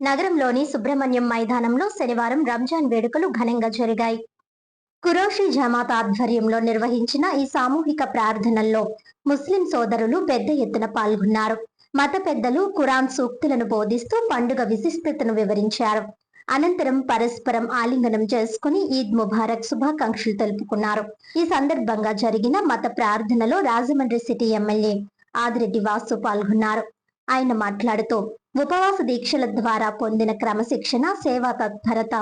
నగరంలోని సుబ్రహ్మణ్యం మైదానంలో శనివారం రంజాన్ వేడుకలు ఘనంగా జరిగాయి. ఖురేషీ జమాత్ ఆధ్వర్యంలో నిర్వహించిన ఈ సామూహిక ప్రార్థనల్లో ముస్లిం సోదరులు పెద్ద ఎత్తున పాల్గొన్నారు. మత పెద్దలు ఖురాన్ సూక్తులను బోధిస్తూ పండుగ విశిష్టతను వివరించారు. అనంతరం పరస్పరం ఆలింగనం చేసుకుని ఈద్ ముబారక్ శుభాకాంక్షలు తెలుపుకున్నారు. ఈ సందర్భంగా జరిగిన మత ప్రార్థనలో రాజమండ్రి సిటీ ఎమ్మెల్యే ఆదిరెడ్డి వాసు పాల్గొన్నారు. ఆయన మాట్లాడుతూ ఉపవాస దీక్షల ద్వారా పొందిన క్రమశిక్షణ, సేవా తత్పరత,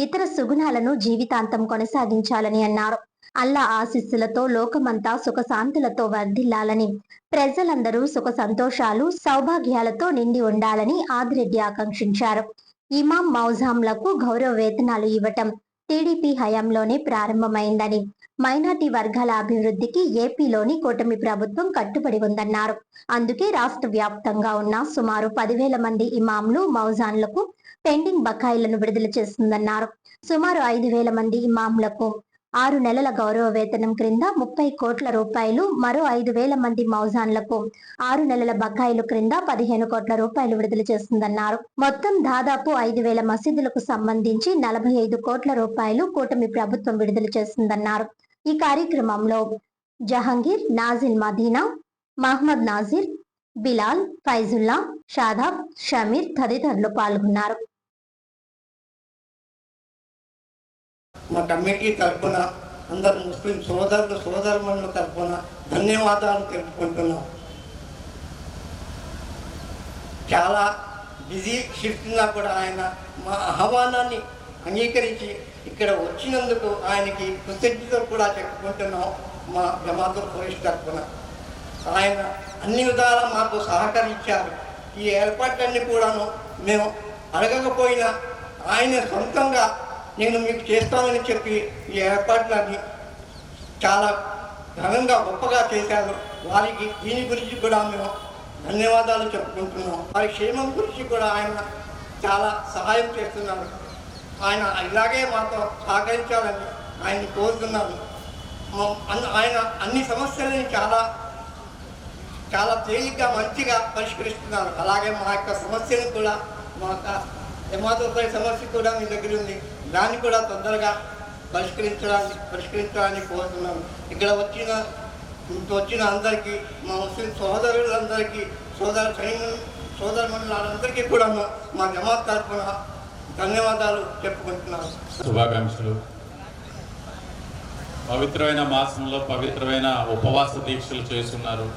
ఇతర సుగుణాలను జీవితాంతం కొనసాగించాలని అన్నారు. అల్లా ఆశీస్సులతో లోకమంతా సుఖశాంతులతో వర్ధిల్లాలని, ప్రజలందరూ సుఖ సంతోషాలు, సౌభాగ్యాలతో నిండి ఉండాలని ఆదిరెడ్డి ఆకాంక్షించారు. ఇమాం మౌజాంలకు గౌరవ వేతనాలు ఇవ్వటం టీడీపీ హయాంలోనే ప్రారంభమైందని, మైనార్టీ వర్గాల అభివృద్ధికి ఏపీలోని కూటమి ప్రభుత్వం కట్టుబడి ఉందన్నారు. అందుకే రాష్ట్ర వ్యాప్తంగా ఉన్న సుమారు 10,000 మంది ఇమాంలు, మౌజాన్లకు పెండింగ్ బకాయిలను విడుదల చేస్తుందన్నారు. సుమారు 5,000 మంది ఇమాంలకు 6 నెలల గౌరవ వేతనం క్రింద 30 కోట్ల రూపాయలు, మరో 5,000 మంది మౌజాన్లకు 6 నెలల బకాయిలు క్రింద 15 కోట్ల రూపాయలు విడుదల చేస్తుందన్నారు. మొత్తం దాదాపు 5,000 మసీదులకు సంబంధించి 45 కోట్ల రూపాయలు కూటమి ప్రభుత్వం విడుదల చేస్తుందన్నారు. ఈ కార్యక్రమంలో జహంగీర్, నాజిల్ మదీనా, మహమ్మద్ నాజిర్, బిలాల్, ఫైజుల్లా, షాదాబ్, షమీర్ తదితరులు పాల్గొన్నారు. మా కమిటీ తరఫున అందరు ముస్లిం సోదరుల తరఫున ధన్యవాదాలు తెలుపుకుంటున్నాం. చాలా బిజీ షిఫ్ట్గా కూడా ఆయన మా ఆహ్వానాన్ని అంగీకరించి ఇక్కడ వచ్చినందుకు ఆయనకి కృతజ్ఞతలు కూడా చెప్పుకుంటున్నాం. మా జమాతుల్ ఖురేష్ తరఫున ఆయన అన్ని విధాలా మాకు సహకరించారు. ఈ ఏర్పాట్లన్నీ కూడాను మేము అడగకపోయినా ఆయన సొంతంగా నేను మీకు చేస్తానని చెప్పి ఈ ఏర్పాట్లన్నీ చాలా ఘనంగా గొప్పగా చేశారు. వారికి దీని గురించి కూడా మేము ధన్యవాదాలు చెప్పుకుంటున్నాం. వారి క్షేమం గురించి కూడా ఆయన చాలా సహాయం చేస్తున్నారు. ఆయన ఇలాగే మాతో సహకరించాలని ఆయన్ని కోరుతున్నాను. ఆయన అన్ని సమస్యలని చాలా తేలిగ్గా మంచిగా పరిష్కరిస్తున్నారు. అలాగే మా యొక్క సమస్యను కూడా మా జమాతుల్ సమస్య కూడా మీ దగ్గర ఉంది, దాన్ని కూడా తొందరగా పరిష్కరించాలని కోరుతున్నాను. ఇక్కడ వచ్చిన అందరికీ, మా ముస్లిం సోదరులందరికీ, సోదరమణులందరికీ కూడా మా జమాత్ తరఫున ధన్యవాదాలు చెప్పుకుంటున్నాను. శుభాకాంక్షలు. పవిత్రమైన మాసంలో పవిత్రమైన ఉపవాస దీక్షలు చేస్తున్నారు.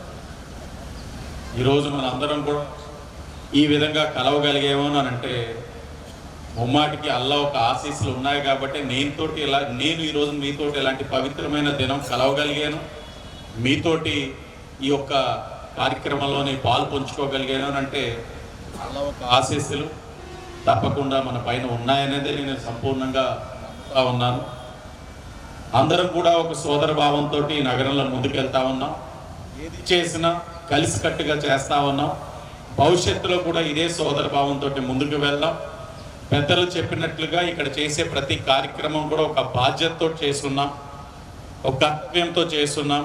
ఈరోజు మన అందరం కూడా ఈ విధంగా కలవగలిగేమో అని అంటే ముమ్మాటికి అల్లా ఒక ఆశీస్సులు ఉన్నాయి కాబట్టి నేను ఈరోజు మీతోటి ఇలాంటి పవిత్రమైన దినం కలవగలిగాను, మీతోటి ఈ యొక్క కార్యక్రమంలోని పాలు పంచుకోగలిగాను అని అంటే అల్లా ఒక ఆశీస్సులు తప్పకుండా మన పైన ఉన్నాయనేది నేను సంపూర్ణంగా ఉన్నాను. అందరం కూడా ఒక సోదర భావంతో ఈ నగరంలో ముందుకెళ్తా ఉన్నాం. ఏది చేసినా కలిసికట్టుగా చేస్తూ ఉన్నాం. భవిష్యత్తులో కూడా ఇదే సోదర భావంతో ముందుకు వెళ్దాం. పెద్దలు చెప్పినట్లుగా ఇక్కడ చేసే ప్రతి కార్యక్రమం కూడా ఒక బాధ్యతతో చేస్తున్నాం, ఒక కర్తవ్యంతో చేస్తున్నాం.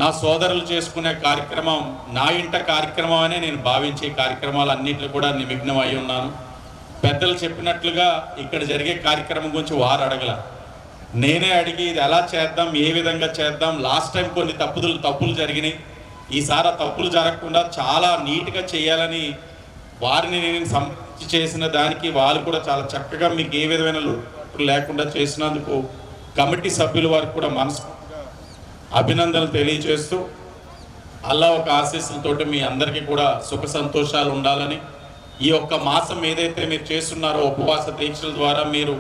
నా సోదరులు చేసుకునే కార్యక్రమం నా ఇంట కార్యక్రమం అనే నేను భావించే కార్యక్రమాలన్నింటిలో కూడా నిమగ్నం అయి ఉన్నాను. పెద్దలు చెప్పినట్లుగా ఇక్కడ జరిగే కార్యక్రమం గురించి వారు అడగల, నేనే అడిగి ఇది ఎలా చేద్దాం, ఏ విధంగా చేద్దాం. లాస్ట్ టైం కొన్ని తప్పులు జరిగినాయి. ఈసారి తప్పులు జరగకుండా చాలా నీట్గా చేయాలని వారిని నేను సంబంధించి చేసిన దానికి వాళ్ళు కూడా చాలా చక్కగా మీకు ఏ విధమైన లోటు లేకుండా చేసినందుకు కమిటీ సభ్యుల వారికి కూడా మనస్ఫూర్తిగా అభినందనలు తెలియజేస్తూ అల్లా ఒక ఆశీస్సులతోటి మీ అందరికీ కూడా సుఖ సంతోషాలు ఉండాలని, ఈ ఒక్క మాసం ఏదైతే మీరు చేస్తున్నారో ఉపవాస దీక్షల ద్వారా మీరు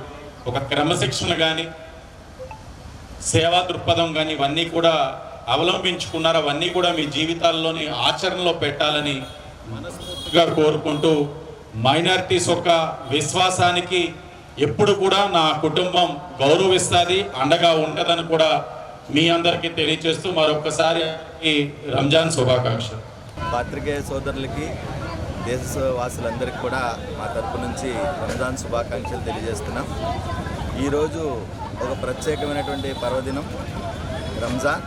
ఒక క్రమశిక్షణ కానీ సేవా దృక్పథం కానీ ఇవన్నీ కూడా అవలంబించుకున్నారు. అవన్నీ కూడా మీ జీవితాల్లోని ఆచరణలో పెట్టాలని మనస్ఫూర్తిగా కోరుకుంటూ, మైనారిటీస్ యొక్క విశ్వాసానికి ఎప్పుడు కూడా నా కుటుంబం గౌరవిస్తుంది, అండగా ఉంటుందని కూడా మీ అందరికీ తెలియజేస్తూ మరొకసారి ఈ రంజాన్ శుభాకాంక్షలు. పాత్రికేయ సోదరులకి, దేశవాసులందరికీ కూడా మా తరపు నుంచి రంజాన్ శుభాకాంక్షలు తెలియజేస్తున్నాం. ఈరోజు ఒక ప్రత్యేకమైనటువంటి పర్వదినం రంజాన్.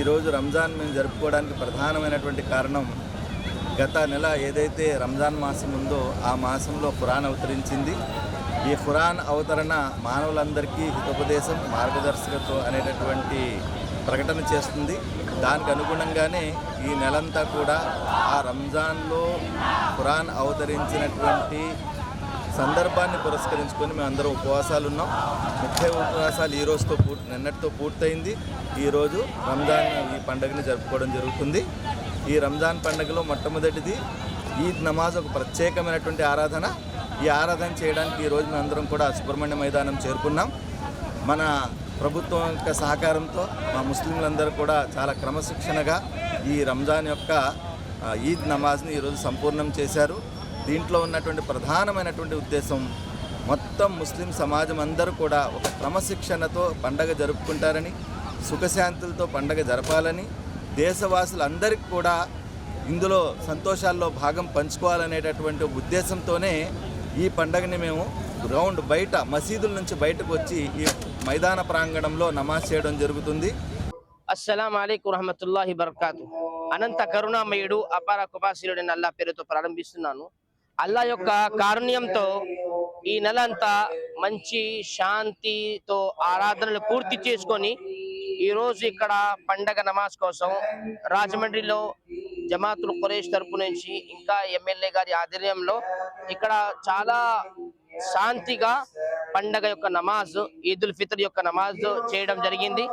ఈరోజు రంజాన్ మేము జరుపుకోవడానికి ప్రధానమైనటువంటి కారణం గత నెల ఏదైతే రంజాన్ మాసం ఉందో ఆ మాసంలో ఖురాన్ అవతరించింది. ఈ ఖురాన్ అవతరణ మానవులందరికీ హితోపదేశం, మార్గదర్శకత్వం అనేటటువంటి ప్రకటన చేస్తుంది. దానికి అనుగుణంగానే ఈ నెలంతా కూడా ఆ రంజాన్లో ఖురాన్ అవతరించినటువంటి సందర్భాన్ని పురస్కరించుకొని మేము అందరం ఉపవాసాలు ఉన్నాం. 30 ఉపవాసాలు ఈ రోజుతో నిన్నటితో పూర్తయింది. ఈరోజు రంజాన్ ఈ పండుగని జరుపుకోవడం జరుగుతుంది. ఈ రంజాన్ పండుగలో మొట్టమొదటిది ఈద్ నమాజ్, ఒక ప్రత్యేకమైనటువంటి ఆరాధన. ఈ ఆరాధన చేయడానికి ఈరోజు మేము అందరం కూడా సుబ్రహ్మణ్య మైదానం చేరుకున్నాం. మన ప్రభుత్వం యొక్క సహకారంతో మా ముస్లింలందరూ కూడా చాలా క్రమశిక్షణగా ఈ రంజాన్ యొక్క ఈద్ నమాజ్ని ఈరోజు సంపూర్ణం చేశారు. దీంట్లో ఉన్నటువంటి ప్రధానమైనటువంటి ఉద్దేశం మొత్తం ముస్లిం సమాజం అందరూ కూడా ఒక క్రమశిక్షణతో పండగ జరుపుకుంటారని, సుఖశాంతులతో పండగ జరపాలని, దేశవాసులందరికీ కూడా ఇందులో సంతోషాల్లో భాగం పంచుకోవాలనేటటువంటి ఉద్దేశంతోనే ఈ పండగని మేము గ్రౌండ్ బయట మసీదుల నుంచి బయటకు వచ్చి ఈ మైదాన ప్రాంగణంలో నమాజ్ చేయడం జరుగుతుంది. అస్సలాము అలైకుం రహమతుల్లాహి బర్కాతు. అనంత కరుణామయుడు అపార కృపాశీలుడైన అల్లా పేరుతో ప్రారంభిస్తున్నాను. అల్లా యొక్క కారుణ్యంతో ఈ నెల అంతా మంచి శాంతితో ఆరాధనలు పూర్తి చేసుకొని ఈరోజు ఇక్కడ పండగ నమాజ్ కోసం రాజమండ్రిలో జమాతుల్ ఖురైష్ తరపు నుంచి ఇంకా ఎమ్మెల్యే గారి ఆధ్వర్యంలో ఇక్కడ చాలా శాంతిగా పండగ యొక్క నమాజ్, ఈదుల్ ఫితర్ యొక్క నమాజ్ చేయడం జరిగింది.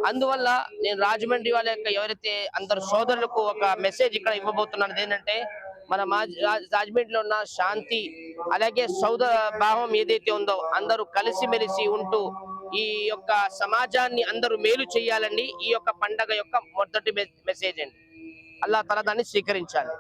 అందువల్ల నేను రాజమండ్రి వాళ్ళ యొక్క ఎవరైతే అందరు సోదరులకు ఒక మెసేజ్ ఇక్కడ ఇవ్వబోతున్నాను. ఏంటంటే మన రాజమండ్రిలో ఉన్న శాంతి అలాగే సోదర భావం ఏదైతే ఉందో అందరూ కలిసిమెలిసి ఉంటూ ఈ యొక్క సమాజాన్ని అందరూ మేలు చేయాలండి. ఈ యొక్క పండగ యొక్క మొదటి మెసేజ్ అండి. అల్లాహ్ తఆలా దాన్ని స్వీకరించాలి.